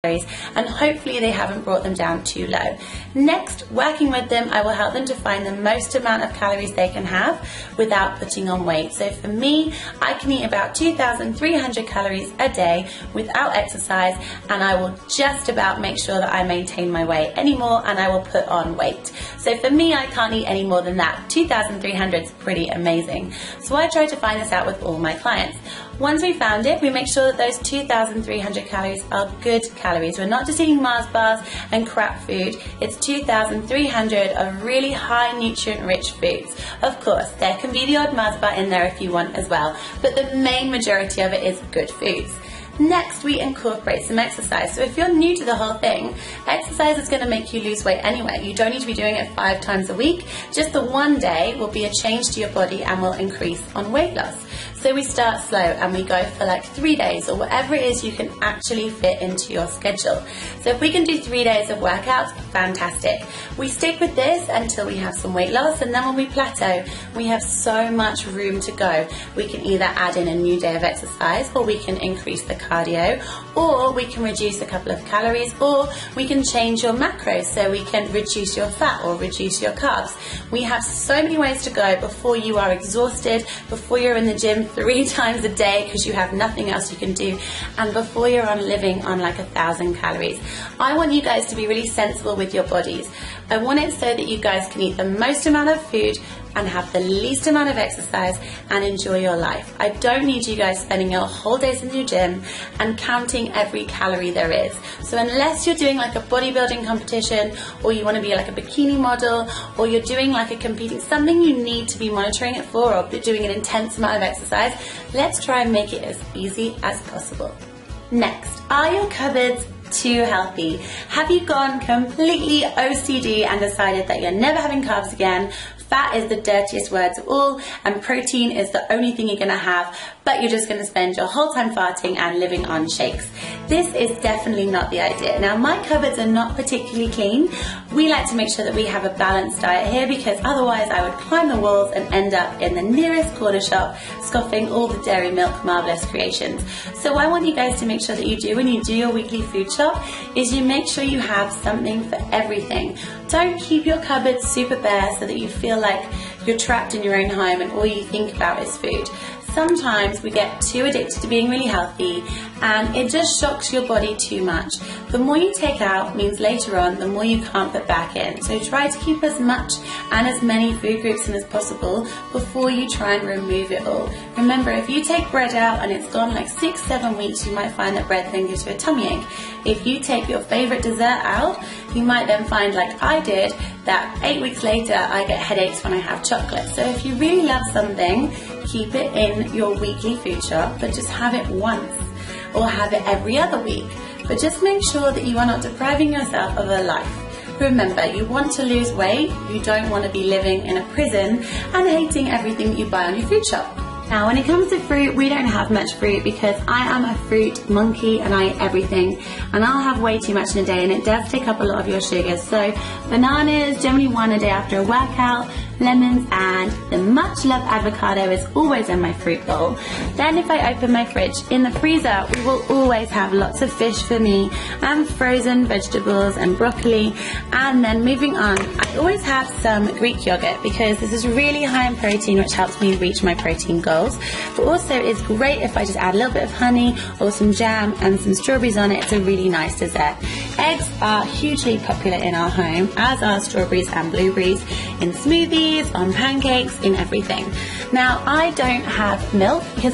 and hopefully they haven't brought them down too low. Next, working with them, I will help them to find the most amount of calories they can have without putting on weight. So for me, I can eat about 2,300 calories a day without exercise, and I will just about make sure that I maintain my weight anymore, and I will put on weight. So for me, I can't eat any more than that. 2,300 is pretty amazing. So I try to find this out with all my clients. Once we found it, we make sure that those 2,300 calories are good calories. We're not just eating Mars bars and crap food. It's 2,300 of really high nutrient-rich foods. Of course, there can be the odd Mars bar in there if you want as well, but the main majority of it is good foods. Next, we incorporate some exercise. So if you're new to the whole thing, exercise is going to make you lose weight anyway. You don't need to be doing it 5 times a week. Just the one day will be a change to your body and will increase on weight loss. So we start slow and we go for like 3 days or whatever it is you can actually fit into your schedule. So if we can do 3 days of workouts, fantastic. We stick with this until we have some weight loss, and then when we plateau, we have so much room to go. We can either add in a new day of exercise, or we can increase the cardio, or we can reduce a couple of calories, or we can change your macros, so we can reduce your fat or reduce your carbs. We have so many ways to go before you are exhausted, before you're in the gym 3 times a day because you have nothing else you can do, and before you're living on like 1,000 calories. I want you guys to be really sensible with your bodies. I want it so that you guys can eat the most amount of food and have the least amount of exercise and enjoy your life. I don't need you guys spending your whole days in your gym and counting every calorie there is. So unless you're doing like a bodybuilding competition, or you want to be like a bikini model, or you're doing like a competing, something you need to be monitoring it for, or doing an intense amount of exercise, let's try and make it as easy as possible. Next, are your cupboards too healthy? Have you gone completely OCD and decided that you're never having carbs again? Fat is the dirtiest words of all, and protein is the only thing you're going to have, but you're just going to spend your whole time farting and living on shakes. This is definitely not the idea. Now, my cupboards are not particularly clean. We like to make sure that we have a balanced diet here, because otherwise I would climb the walls and end up in the nearest corner shop scoffing all the Dairy Milk marvelous creations. So what I want you guys to make sure that you do when you do your weekly food shop is you make sure you have something for everything. Don't keep your cupboards super bare so that you feel like you're trapped in your own home and all you think about is food. Sometimes we get too addicted to being really healthy, and it just shocks your body too much. The more you take out means later on the more you can't put back in. So try to keep as much and as many food groups in as possible before you try and remove it all. Remember, if you take bread out and it's gone like 6-7 weeks, you might find that bread then gives you a tummy ache. If you take your favorite dessert out, you might then find, like I did, that 8 weeks later I get headaches when I have chocolate. So if you really love something, keep it in your weekly food shop, but just have it once, or have it every other week. But just make sure that you are not depriving yourself of a life. Remember, you want to lose weight, you don't want to be living in a prison and hating everything that you buy on your food shop. Now, when it comes to fruit, we don't have much fruit because I am a fruit monkey and I eat everything, and I'll have way too much in a day, and it does take up a lot of your sugars. So bananas, generally 1 a day after a workout, lemons, and the much loved avocado is always in my fruit bowl. Then if I open my fridge, in the freezer we will always have lots of fish for me, and frozen vegetables and broccoli. And then moving on, I always have some Greek yogurt because this is really high in protein, which helps me reach my protein goals. But also it's great if I just add a little bit of honey or some jam and some strawberries on it. It's a really nice dessert. Eggs are hugely popular in our home, as are strawberries and blueberries, in smoothies, on pancakes, in everything. Now, I don't have milk because